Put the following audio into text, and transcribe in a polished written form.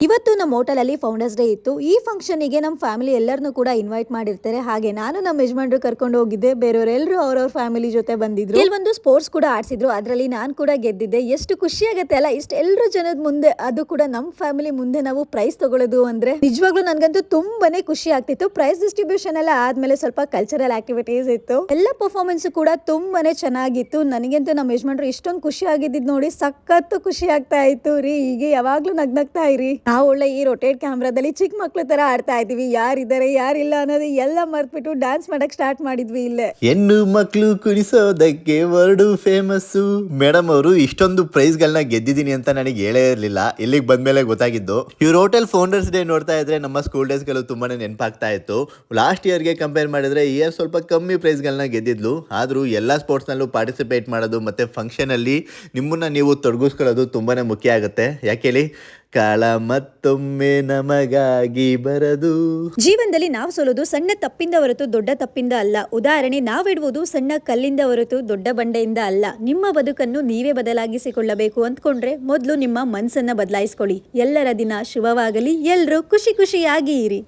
ಇವತ್ತು ನಮ್ಮ ಹೋಟೆಲಲ್ಲಿ ಫೌಂಡರ್ಸ್ ಡೇ ಇತ್ತು. ಈ ಫಂಕ್ಷನ್ಗೆ ನಮ್ಮ ಫ್ಯಾಮಿಲಿ ಎಲ್ಲರನ್ನೂ ಕೂಡ ಇನ್ವೈಟ್ ಮಾಡಿರ್ತಾರೆ. ಹಾಗೆ ನಾನು ನಮ್ಮ ಯಜಮಾನ್ರು ಕರ್ಕೊಂಡು ಹೋಗಿದ್ದೆ. ಬೇರೆಯವರೆಲ್ಲರೂ ಅವ್ರವ್ರ ಫ್ಯಾಮಿಲಿ ಜೊತೆ ಬಂದಿದ್ರು. ಕೆಲವೊಂದು ಸ್ಪೋರ್ಟ್ಸ್ ಕೂಡ ಆಡ್ಸಿದ್ರು. ಅದರಲ್ಲಿ ನಾನು ಕೂಡ ಗೆದ್ದಿದ್ದೆ. ಎಷ್ಟು ಖುಷಿ ಆಗುತ್ತೆ ಅಲ್ಲ, ಇಷ್ಟು ಎಲ್ಲರೂ ಜನದ ಮುಂದೆ, ಅದು ಕೂಡ ನಮ್ಮ ಫ್ಯಾಮಿಲಿ ಮುಂದೆ ನಾವು ಪ್ರೈಸ್ ತಗೊಳ್ಳೋದು ಅಂದ್ರೆ ನಿಜವಾಗ್ಲೂ ನನ್ಗಂತೂ ತುಂಬಾನೇ ಖುಷಿ ಆಗ್ತಿತ್ತು. ಪ್ರೈಸ್ ಡಿಸ್ಟ್ರಿಬ್ಯೂಷನ್ ಎಲ್ಲ ಆದ್ಮೇಲೆ ಸ್ವಲ್ಪ ಕಲ್ಚರಲ್ ಆಕ್ಟಿವಿಟೀಸ್ ಇತ್ತು. ಎಲ್ಲ ಪರ್ಫಾರ್ಮೆನ್ಸ್ ಕೂಡ ತುಂಬಾನೇ ಚೆನ್ನಾಗಿತ್ತು. ನನಗಂತೂ ನಮ್ಮ ಯಜಮಾನ್ರು ಇಷ್ಟೊಂದು ಖುಷಿ ಆಗಿದ್ದು ನೋಡಿ ಸಖತ್ತು ಖುಷಿ ಆಗ್ತಾ ಇತ್ತು ರೀ. ಹೀಗೆ ಯಾವಾಗ್ಲೂ ನಗ್ನಗ್ತಾ ಇರಿ. ನಾವು ಒಳ್ಳೆ ಈ ರೊಟೇಟ್ ಕ್ಯಾಮ್ರಾದಲ್ಲಿ ಚಿಕ್ಕ ಮಕ್ಳು ತರ ಆಡ್ತಾ ಇದೀವಿ. ಯಾರಿದ್ದಾರೆ ಯಾರಿಲ್ಲ ಅನ್ನೋದು ಎಲ್ಲ ಮರ್ತ್ಬಿಟ್ಟು ಡ್ಯಾನ್ಸ್ ಮಾಡಕ್ ಸ್ಟಾರ್ಟ್ ಮಾಡಿದ್ವಿ ಇಲ್ಲೇ. ಹೆಣ್ಣು ಮಕ್ಳು ಕುಣಿಸೋದಕ್ಕೆ ವರ್ಡು ಫೇಮಸ್ಸು. ಮೇಡಮ್ ಅವರು ಇಷ್ಟೊಂದು ಪ್ರೈಸ್ ಗಳನ್ನ ಗೆದ್ದಿದ್ದೀನಿ ಅಂತ ನನಗೆ ಹೇಳೇ ಇರಲಿಲ್ಲ. ಇಲ್ಲಿಗೆ ಬಂದ್ಮೇಲೆ ಗೊತ್ತಾಗಿದ್ದು. ಇವ್ರ ಹೋಟೆಲ್ ಫೌಂಡರ್ಸ್ ಡೇ ನೋಡ್ತಾ ಇದ್ರೆ ನಮ್ಮ ಸ್ಕೂಲ್ ಡೇಸ್ ಗಳು ತುಂಬಾನೇ ನೆನಪಾಗ್ತಾ ಇತ್ತು. ಲಾಸ್ಟ್ ಇಯರ್ಗೆ ಕಂಪೇರ್ ಮಾಡಿದ್ರೆ ಈ ಇಯರ್ ಸ್ವಲ್ಪ ಕಮ್ಮಿ ಪ್ರೈಸ್ ಗಳನ್ನ ಗೆದ್ದಿದ್ಲು. ಆದ್ರೂ ಎಲ್ಲಾ ಸ್ಪೋರ್ಟ್ಸ್ ನಲ್ಲೂ ಪಾರ್ಟಿಸಿಪೇಟ್ ಮಾಡೋದು ಮತ್ತೆ ಫಂಕ್ಷನ್ ಅಲ್ಲಿ ನಿಮ್ಮನ್ನ ನೀವು ತೊಡಗಿಸ್ಕೊಳ್ಳೋದು ತುಂಬಾನೇ ಮುಖ್ಯ ಆಗುತ್ತೆ. ಯಾಕೇಳಿ, ಕಾಳ ಮತ್ತೊಮ್ಮೆ ನಮಗಾಗಿ ಬರದು. ಜೀವನದಲ್ಲಿ ನಾವು ಸೋಲೋದು ಸಣ್ಣ ತಪ್ಪಿಂದ ಹೊರತು ದೊಡ್ಡ ತಪ್ಪಿಂದ ಅಲ್ಲ. ಉದಾಹರಣೆ, ನಾವಿಡುವುದು ಸಣ್ಣ ಕಲ್ಲಿಂದ ಹೊರತು ದೊಡ್ಡ ಬಂಡೆಯಿಂದ ಅಲ್ಲ. ನಿಮ್ಮ ಬದುಕನ್ನು ನೀವೇ ಬದಲಾಗಿಸಿಕೊಳ್ಳಬೇಕು ಅಂದ್ಕೊಂಡ್ರೆ ಮೊದಲು ನಿಮ್ಮ ಮನಸ್ಸನ್ನ ಬದಲಾಯಿಸ್ಕೊಳ್ಳಿ. ಎಲ್ಲರ ದಿನ ಶುಭವಾಗಲಿ. ಎಲ್ಲರೂ ಖುಷಿಯಾಗಿ ಇರಿ.